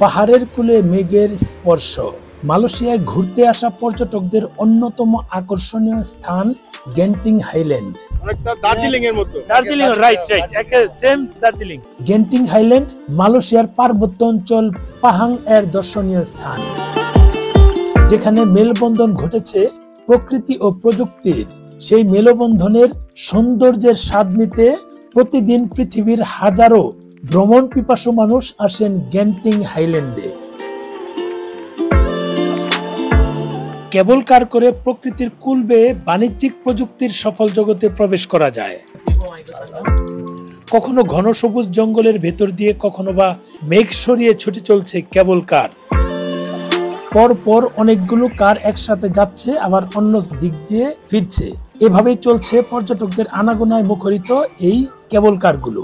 পাহাড়ের কূলে মেঘের স্পর্শ। মালয়েশিয়ায় ঘুরতে আসা পর্যটকদের অন্যতম আকর্ষণীয় স্থান গেন্টিং হাইল্যান্ড। গেন্টিং হাইল্যান্ড মালয়েশিয়ার পার্বত্য অঞ্চল পাহাং এর দর্শনীয় স্থান, যেখানে মেলবন্ধন ঘটেছে প্রকৃতি ও প্রযুক্তির। সেই মেলবন্ধনের সৌন্দর্যের স্বাদ নিতে প্রতিদিন পৃথিবীর হাজারো ভ্রমণ পিপাসু মানুষ আসেন গেন্টিং হাইল্যান্ডে। কেবল কার করে প্রকৃতির কুল বেয়ে বাণিজ্যিক প্রযুক্তির সফল জগতে প্রবেশ করা যায়। কখনো ঘন সবুজ জঙ্গলের ভেতর দিয়ে, কখনো বা মেঘ সরিয়ে ছুটে চলছে কেবল কার। পরপর অনেকগুলো কার একসাথে যাচ্ছে, আবার অন্য দিক দিয়ে ফিরছে। এভাবেই চলছে পর্যটকদের আনাগোনায় মুখরিত এই কেবল কারগুলো।